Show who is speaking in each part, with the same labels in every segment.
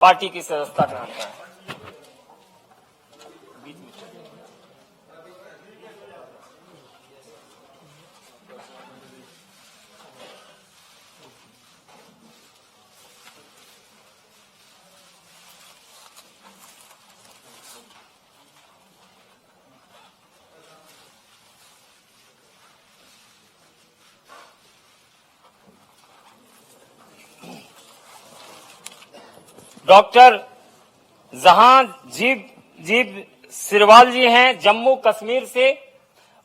Speaker 1: Party की सदस्यता ग्रहण करें। डॉक्टर जहांजीब सिरवाल जी हैं जम्मू कश्मीर से,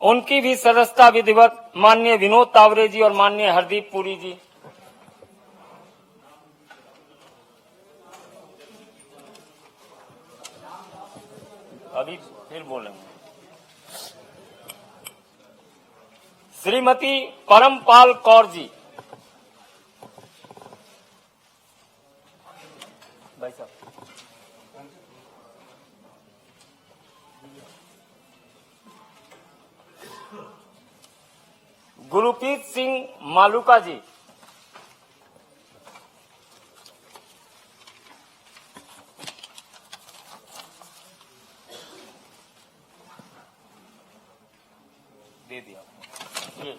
Speaker 1: उनकी भी सदस्यता विधिवत माननीय विनोद तावरे जी और माननीय हरदीप पुरी जी। अभी फिर बोलेंगे। श्रीमती परमपाल कौर जी। भाई साहब, गुरप्रीत सिंह मालूका जी। दे दिया ये।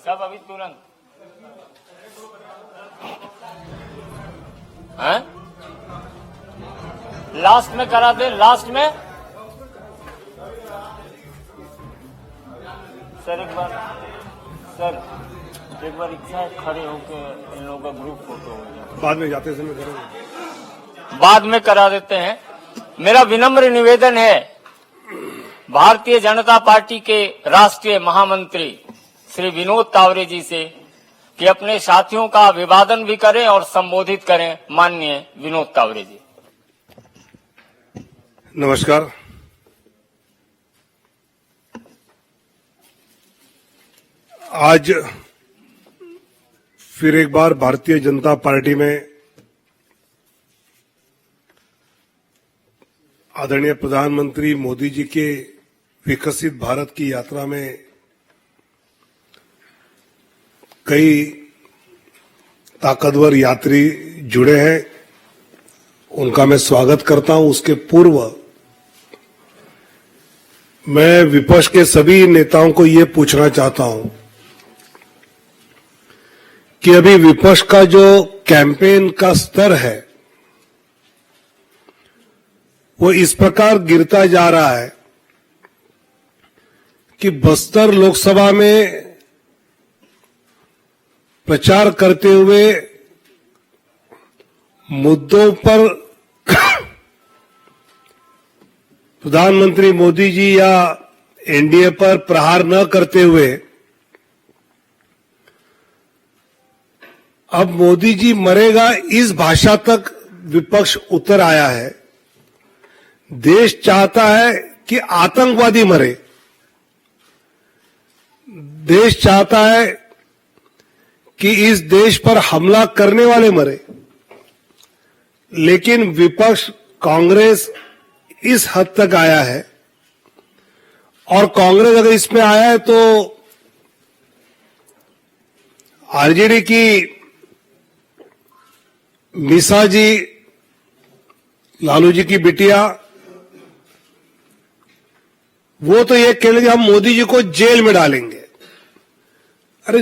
Speaker 1: सब अभी तुरंत हैं? लास्ट में करा दे, लास्ट में। सर एक बार इच्छा है खड़े होकर इन लोगों का ग्रुप फोटो हो जाए।
Speaker 2: बाद में जाते समय करेंगे,
Speaker 1: बाद में करा देते हैं। मेरा विनम्र निवेदन है भारतीय जनता पार्टी के राष्ट्रीय महामंत्री श्री विनोद तावरे जी से कि अपने साथियों का अभिवादन भी करें और संबोधित करें। माननीय विनोद तावरे जी।
Speaker 2: नमस्कार। आज फिर एक बार भारतीय जनता पार्टी में आदरणीय प्रधानमंत्री मोदी जी के विकसित भारत की यात्रा में कई ताकतवर यात्री जुड़े हैं, उनका मैं स्वागत करता हूं। उसके पूर्व मैं विपक्ष के सभी नेताओं को ये पूछना चाहता हूं कि अभी विपक्ष का जो कैंपेन का स्तर है वो इस प्रकार गिरता जा रहा है कि बस्तर लोकसभा में प्रचार करते हुए मुद्दों पर प्रधानमंत्री मोदी जी या एनडीए पर प्रहार न करते हुए अब मोदी जी मरेगा इस भाषा तक विपक्ष उतर आया है। देश चाहता है कि आतंकवादी मरे, देश चाहता है कि इस देश पर हमला करने वाले मरे, लेकिन विपक्ष कांग्रेस इस हद तक आया है। और कांग्रेस अगर इसमें आया है तो आरजेडी की मीसा जी, लालू जी की बिटिया, वो तो ये कह रहे हम मोदी जी को जेल में डालेंगे। अरे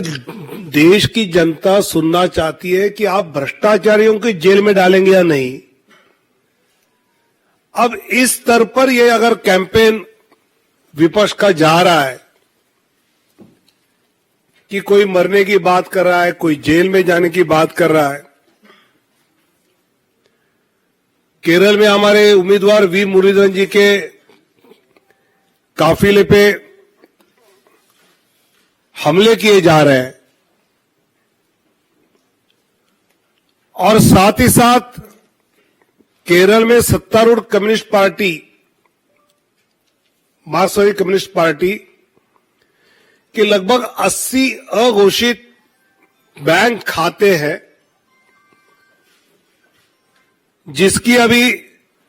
Speaker 2: देश की जनता सुनना चाहती है कि आप भ्रष्टाचारियों को जेल में डालेंगे या नहीं। अब इस स्तर पर ये अगर कैंपेन विपक्ष का जा रहा है कि कोई मरने की बात कर रहा है, कोई जेल में जाने की बात कर रहा है। केरल में हमारे उम्मीदवार वी मुरलीधरन जी के काफिले पे हमले किए जा रहे हैं और साथ ही साथ केरल में सत्तारूढ़ कम्युनिस्ट पार्टी, मार्क्सवादी कम्युनिस्ट पार्टी के लगभग 80 अघोषित बैंक खाते हैं जिसकी अभी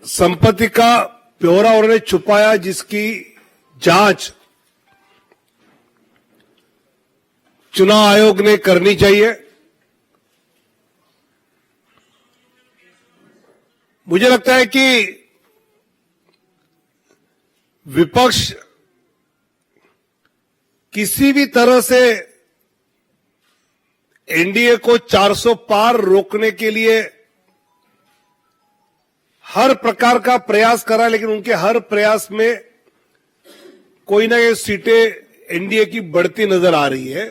Speaker 2: संपत्ति का ब्यौरा उन्होंने छुपाया, जिसकी जांच चुनाव आयोग ने करनी चाहिए। मुझे लगता है कि विपक्ष किसी भी तरह से एनडीए को 400 पार रोकने के लिए हर प्रकार का प्रयास करा, लेकिन उनके हर प्रयास में कोई ना कोई सीटें एनडीए की बढ़ती नजर आ रही है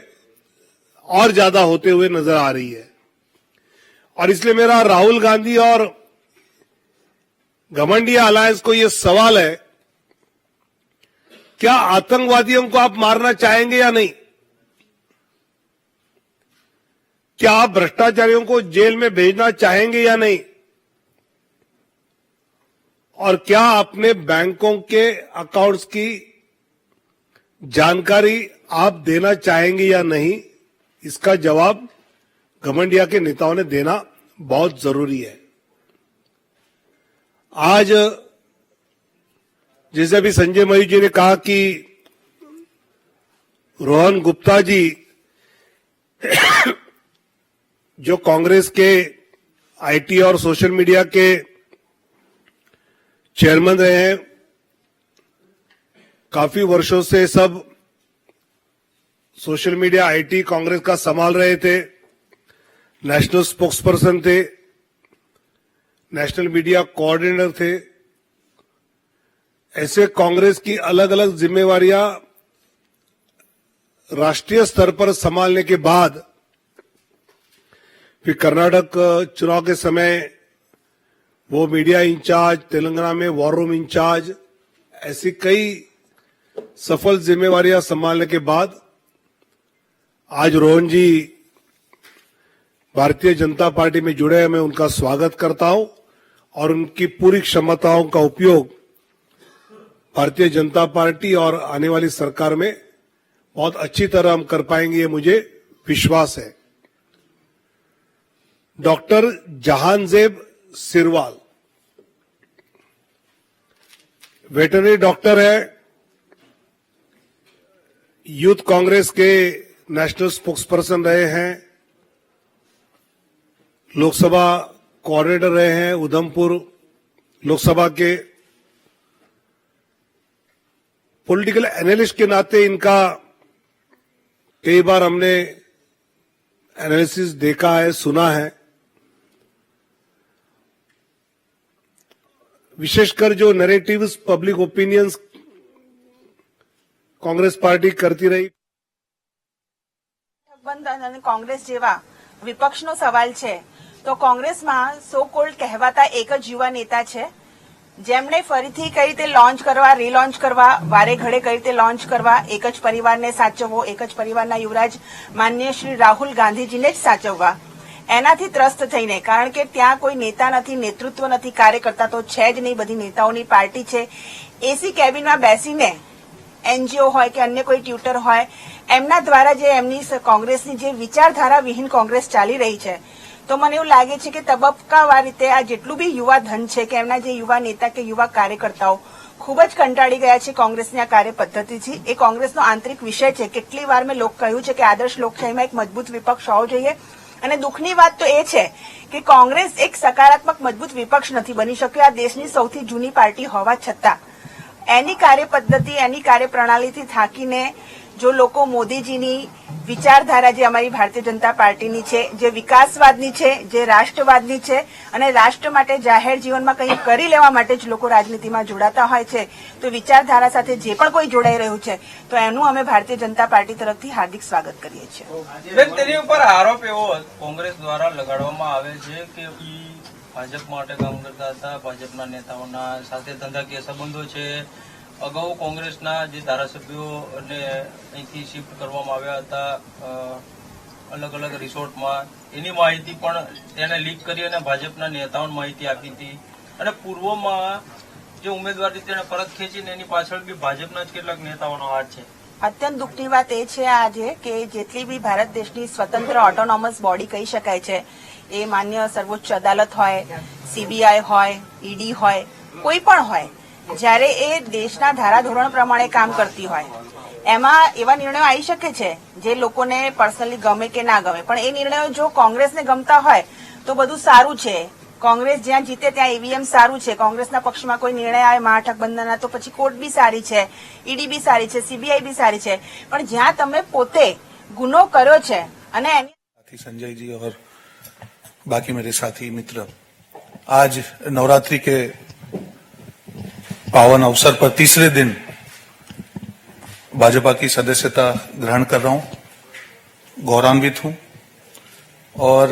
Speaker 2: और ज्यादा होते हुए नजर आ रही है। और इसलिए मेरा राहुल गांधी और घमंडिया अलायंस को यह सवाल है, क्या आतंकवादियों को आप मारना चाहेंगे या नहीं? क्या आप भ्रष्टाचारियों को जेल में भेजना चाहेंगे या नहीं? और क्या अपने बैंकों के अकाउंट्स की जानकारी आप देना चाहेंगे या नहीं? इसका जवाब घमंडिया के नेताओं ने देना बहुत जरूरी है। आज जैसे अभी संजय मयूर जी ने कहा कि रोहन गुप्ता जी जो कांग्रेस के आईटी और सोशल मीडिया के चेयरमैन रहे हैं, काफी वर्षों से सब सोशल मीडिया आईटी कांग्रेस का संभाल रहे थे, नेशनल स्पोक्सपर्सन थे, नेशनल मीडिया कोऑर्डिनेटर थे। ऐसे कांग्रेस की अलग अलग जिम्मेवारियां राष्ट्रीय स्तर पर संभालने के बाद फिर कर्नाटक चुनाव के समय वो मीडिया इंचार्ज, तेलंगाना में वॉर रूम इंचार्ज, ऐसी कई सफल जिम्मेवारियां संभालने के बाद आज रोहन जी भारतीय जनता पार्टी में जुड़े हैं। मैं उनका स्वागत करता हूं और उनकी पूरी क्षमताओं का उपयोग भारतीय जनता पार्टी और आने वाली सरकार में बहुत अच्छी तरह हम कर पाएंगे, ये मुझे विश्वास है। Doctor Jahanzeb Sirwal veterinary doctor है, यूथ कांग्रेस के नेशनल स्पोक्सपर्सन रहे हैं, लोकसभा कोऑर्डिनेटर रहे हैं उधमपुर लोकसभा के। पॉलिटिकल एनालिस्ट के नाते इनका कई बार हमने एनालिसिस देखा है, सुना है। विशेषकर जो narratives, public opinions Congress party करती रही।
Speaker 3: કોંગ્રેસ જેવા વિપક્ષનો સવાલ છે તો કોંગ્રેસમાં સો કોલ્ડ કહેવાતા એક જ યુવા નેતા છે જેમણે ફરીથી કઈ રીતે લોન્ચ કરવા, રીલોન્ચ કરવા, વારે ઘડે કઈ રીતે લોન્ચ કરવા, એક જ પરિવારને સાચવવો, એક જ પરિવારના યુવરાજ માનનીય શ્રી રાહુલ ગાંધીજીને જ સાચવવા, એનાથી ત્રસ્ત થઈને, કારણ કે ત્યાં કોઈ નેતા નથી, નેતૃત્વ નથી, કાર્યકર્તા તો છે જ નહીં, બધી નેતાઓની પાર્ટી છે। એસી કેબિનમાં બેસીને એનજીઓ હોય કે અન્ય કોઈ ટ્યુટર હોય એમના દ્વારા જે એમની કોંગ્રેસની જે વિચારધારા વિહીન કોંગ્રેસ ચાલી રહી છે, તો મને એવું લાગે છે કે તબક્કાવાર રીતે આ જેટલું બી યુવા ધન છે કે એમના જે યુવા નેતા કે યુવા કાર્યકર્તાઓ ખૂબ જ કંટાળી ગયા છે કોંગ્રેસની આ કાર્ય પદ્ધતિથી। એ કોંગ્રેસનો આંતરિક વિષય છે। કેટલી વાર મેં કહ્યું છે કે આદર્શ લોકશાહીમાં એક મજબૂત વિપક્ષ હોવો જોઈએ। અને દુઃખની વાત તો એ છે કે કોંગ્રેસ એક સકારાત્મક મજબૂત વિપક્ષ નથી બની શક્યો આ દેશની સૌથી જૂની પાર્ટી હોવા છતાં। એની કાર્યપદ્ધતિ, એની કાર્યપ્રણાલીથી થાકીને જો લોકો મોદીજીની વિચારધારા જે અમારી ભારતીય જનતા પાર્ટીની છે, જે વિકાસવાદની છે, જે રાષ્ટ્રવાદની છે અને રાષ્ટ્ર માટે જાહેર જીવનમાં કંઈ કરી લેવા માટે જ લોકો રાજનીતિમાં જોડાતા હોય છે, તો વિચારધારા સાથે જે પણ કોઈ જોડાઈ રહ્યું છે તો એનું અમે ભારતીય જનતા પાર્ટી તરફથી હાર્દિક સ્વાગત કરીએ છીએ।
Speaker 4: તેની ઉપર આરોપ એવો કોંગ્રેસ દ્વારા લગાડવામાં આવે છે કે ભાજપ માટે કામ કરતા હતા, ભાજપના નેતાઓના સાથે ધંધાકીય સંબંધો છે। અગાઉ કોંગ્રેસના જે ધારાસભ્યોને અહીંથી શિફ્ટ કરવામાં આવ્યા હતા અલગ અલગ રિસોર્ટમાં, એની માહિતી પણ તેને લીક કરી અને ભાજપના નેતાઓને માહિતી આપી હતી। અને પૂર્વમાં જે ઉમેદવારી તેને પરત ખેંચીને એની પાછળ બી ભાજપના જ કેટલાક નેતાઓનો હાથ છે।
Speaker 3: અત્યંત દુઃખની વાત એ છે આજે કે જેટલી બી ભારત દેશની સ્વતંત્ર ઓટોનોમસ બોડી કહી શકાય છે એ માન્ય સર્વોચ્ચ અદાલત હોય, સીબીઆઈ હોય, ઈડી હોય, કોઈ પણ હોય, જ્યારે એ દેશના ધારાધોરણ પ્રમાણે કામ કરતી હોય એમાં એવા નિર્ણયો આવી શકે છે જે લોકોને પર્સનલી ગમે કે ના ગમે, પણ એ નિર્ણયો જો કોંગ્રેસને ગમતા હોય તો બધું સારું છે. કોંગ્રેસ જ્યાં જીતે ત્યાં ઈવીએમ સારું છે. કોંગ્રેસના પક્ષમાં કોઈ નિર્ણય આવે મહાગઠબંધનના તો પછી કોર્ટ બી સારી છે, ઈડી બી સારી છે, સીબીઆઈ બી સારી છે, પણ જ્યાં તમે પોતે ગુનો કર્યો છે અને એની
Speaker 5: साथी संजय जी और बाकी मेरे साथी मित्र, आज नवरात्रि के पावन अवसर पर तीसरे दिन भाजपा की सदस्यता ग्रहण कर रहा हूं. गौरवान्वित हूं और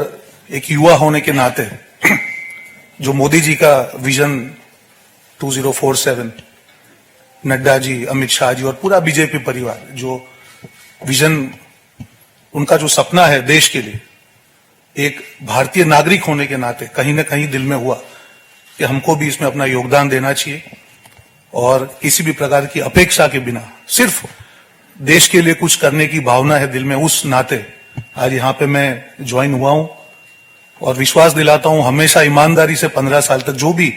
Speaker 5: एक युवा होने के नाते जो मोदी जी का विजन 2047, नड्डा जी, अमित शाह जी और पूरा बीजेपी परिवार, जो विजन उनका जो सपना है देश के लिए, एक भारतीय नागरिक होने के नाते कहीं न कहीं दिल में हुआ कि हमको भी इसमें अपना योगदान देना चाहिए और किसी भी प्रकार की अपेक्षा के बिना सिर्फ देश के लिए कुछ करने की भावना है दिल में. उस नाते आज यहां पे मैं ज्वाइन हुआ हूं और विश्वास दिलाता हूं हमेशा ईमानदारी से 15 साल तक जो भी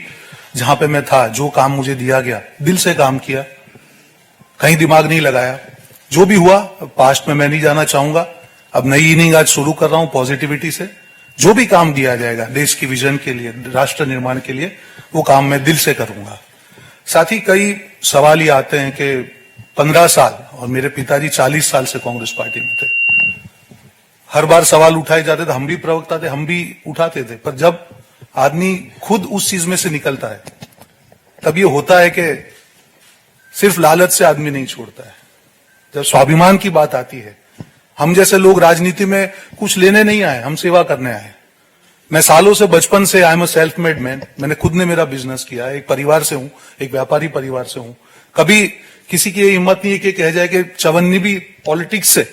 Speaker 5: जहां पे मैं था, जो काम मुझे दिया गया, दिल से काम किया, कहीं दिमाग नहीं लगाया. जो भी हुआ पास्ट में मैं नहीं जाना चाहूंगा. अब नई इनिंग आज शुरू कर रहा हूं पॉजिटिविटी से. जो भी काम दिया जाएगा देश की विजन के लिए, राष्ट्र निर्माण के लिए, वो काम मैं दिल से करूंगा. साथ ही कई सवाल ये आते हैं कि 15 साल और मेरे पिताजी 40 साल से कांग्रेस पार्टी में थे. हर बार सवाल उठाए जाते थे, हम भी प्रवक्ता थे, हम भी उठाते थे, पर जब आदमी खुद उस चीज में से निकलता है तब ये होता है कि सिर्फ लालच से आदमी नहीं छोड़ता है. जब स्वाभिमान की बात आती है, हम जैसे लोग राजनीति में कुछ लेने नहीं आए, हम सेवा करने आए. मैं सालों से, बचपन से I am a self made man. मैंने खुद ने मेरा बिजनेस किया. एक परिवार से हूं, एक व्यापारी परिवार से हूं. कभी किसी की हिम्मत नहीं है कि कह जाए कि चवन्नी भी पॉलिटिक्स से,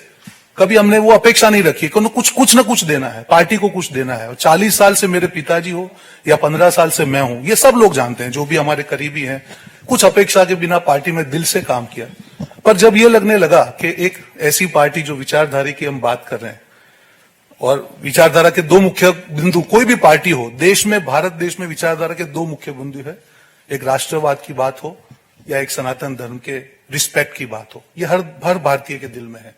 Speaker 5: कभी हमने वो अपेक्षा नहीं रखी कि कुछ न कुछ देना है, पार्टी को कुछ देना है. और 40 साल से मेरे पिताजी हो या 15 साल से मैं हूं, ये सब लोग जानते हैं, जो भी हमारे करीबी हैं, कुछ अपेक्षा के बिना पार्टी में दिल से काम किया. पर जब ये लगने लगा कि एक ऐसी पार्टी जो विचारधारा की हम बात कर रहे हैं, और विचारधारा के दो मुख्य बिंदु, कोई भी पार्टी हो देश में, भारत देश में विचारधारा के दो मुख्य बिंदु है, एक राष्ट्रवाद की बात हो या एक सनातन धर्म के रिस्पेक्ट की बात हो. ये हर भारतीय के दिल में है.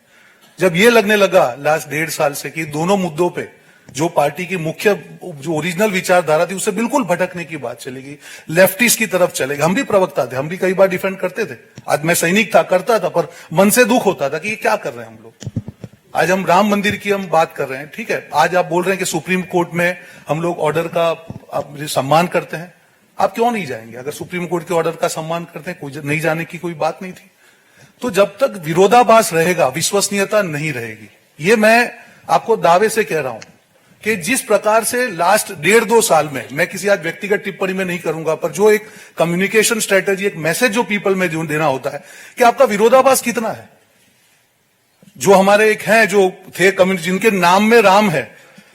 Speaker 5: जब ये लगने लगा लास्ट 1.5 साल से कि दोनों मुद्दों पे जो पार्टी की मुख्य, जो ओरिजिनल विचारधारा थी, उससे बिल्कुल भटकने की बात चलेगी, लेफ्टिस्ट की तरफ चलेगी. हम भी प्रवक्ता थे, हम भी कई बार डिफेंड करते थे. आज मैं सैनिक था, करता था, पर मन से दुख होता था कि ये क्या कर रहे हैं हम लोग. आज हम राम मंदिर की हम बात कर रहे हैं, ठीक है. आज आप बोल रहे हैं कि सुप्रीम कोर्ट में हम लोग ऑर्डर का सम्मान करते हैं. आप क्यों नहीं जाएंगे? अगर सुप्रीम कोर्ट के ऑर्डर का सम्मान करते हैं, कोई नहीं जाने की कोई बात नहीं थी. तो जब तक विरोधाभास रहेगा, विश्वसनीयता नहीं रहेगी. ये मैं आपको दावे से कह रहा हूं कि जिस प्रकार से लास्ट 1.5-2 साल में, मैं किसी आज व्यक्तिगत टिप्पणी में नहीं करूंगा, पर जो एक कम्युनिकेशन स्ट्रेटेजी, एक मैसेज जो पीपल में जो देना होता है कि आपका विरोधाभास कितना है. जो हमारे एक हैं, जो थे कम्युनिटी, जिनके नाम में राम है,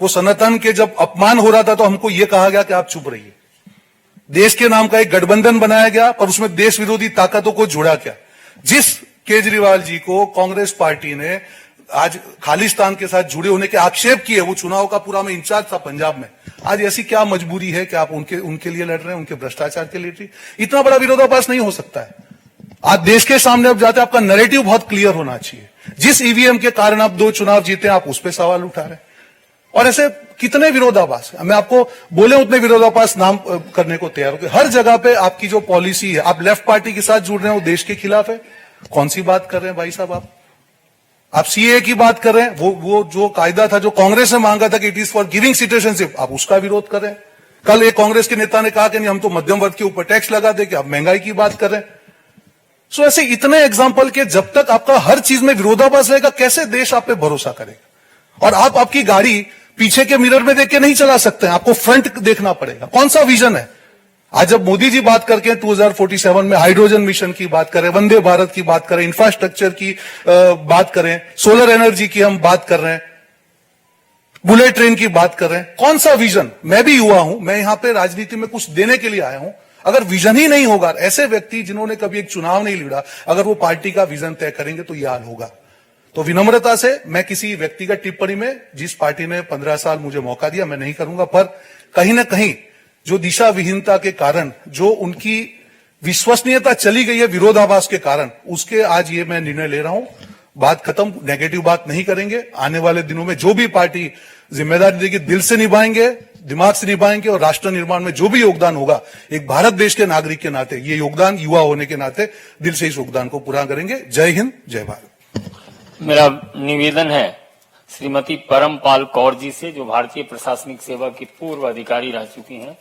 Speaker 5: वो सनातन के जब अपमान हो रहा था तो हमको ये कहा गया कि आप चुप रहिए. देश के नाम का एक गठबंधन बनाया गया, पर उसमें देश विरोधी ताकतों को जोड़ा गया. जिस केजरीवाल जी को कांग्रेस पार्टी ने आज खालिस्तान के साथ जुड़े होने के आक्षेप किए, वो चुनाव का पूरा में इंचार्ज था पंजाब में, आज ऐसी क्या मजबूरी है कि आप उनके लिए लड़ रहे हैं, उनके भ्रष्टाचार के लिए? इतना बड़ा विरोधाभास नहीं हो सकता है. आज देश के सामने आप जाते, आपका नैरेटिव बहुत क्लियर होना चाहिए. जिस ईवीएम के कारण आप 2 चुनाव जीते, आप उस पर सवाल उठा रहे हैं. और ऐसे कितने विरोधाभास, मैं आपको बोले उतने विरोधाभास नाम करने को तैयार हूं. हर जगह पे आपकी जो पॉलिसी है, आप लेफ्ट पार्टी के साथ जुड़ रहे हैं, वो देश के खिलाफ है. कौन सी बात कर रहे हैं भाई साहब? आप सीए की बात कर रहे हैं, वो जो कायदा था, जो कांग्रेस ने मांगा था कि it is for giving citizenship, आप उसका विरोध कर रहे हैं. कल एक कांग्रेस के नेता ने कहा कि नहीं, हम तो मध्यम वर्ग के ऊपर टैक्स लगा दे, कि आप महंगाई की बात कर रहे हैं. सो ऐसे इतने एग्जाम्पल के जब तक आपका हर चीज में विरोधाभास रहेगा, कैसे देश आप पे भरोसा करेगा? और आप आपकी गाड़ी पीछे के मिरर में देख के नहीं चला सकते हैं, आपको फ्रंट देखना पड़ेगा. कौन सा विजन है? आज जब मोदी जी बात करके 2047 में हाइड्रोजन मिशन की बात करें, वंदे भारत की बात करें, इंफ्रास्ट्रक्चर की बात करें, सोलर एनर्जी की हम बात कर रहे हैं, बुलेट ट्रेन की बात कर रहे हैं, कौन सा विजन? मैं भी युवा हूं, मैं यहां पे राजनीति में कुछ देने के लिए आया हूं. अगर विजन ही नहीं होगा, ऐसे व्यक्ति जिन्होंने कभी एक चुनाव नहीं लड़ा, अगर वो पार्टी का विजन तय करेंगे तो यह हाल होगा। तो विनम्रता से मैं किसी व्यक्तिगत टिप्पणी में, जिस पार्टी ने 15 साल मुझे मौका दिया, मैं नहीं करूंगा, पर कहीं ना कहीं जो दिशा विहीनता के कारण जो उनकी विश्वसनीयता चली गई है विरोधाभास के कारण, उसके आज ये मैं निर्णय ले रहा हूं। बात खत्म, नेगेटिव बात नहीं करेंगे। आने वाले दिनों में जो भी पार्टी जिम्मेदारी देगी दिल से निभाएंगे, दिमाग से निभाएंगे, और राष्ट्र निर्माण में जो भी योगदान होगा एक भारत देश के नागरिक के नाते, ये योगदान युवा होने के नाते दिल से इस योगदान को पूरा करेंगे। जय हिंद, जय भारत।
Speaker 1: मेरा निवेदन है श्रीमती परमपाल कौर जी से, जो भारतीय प्रशासनिक सेवा की पूर्व अधिकारी रह चुकी हैं।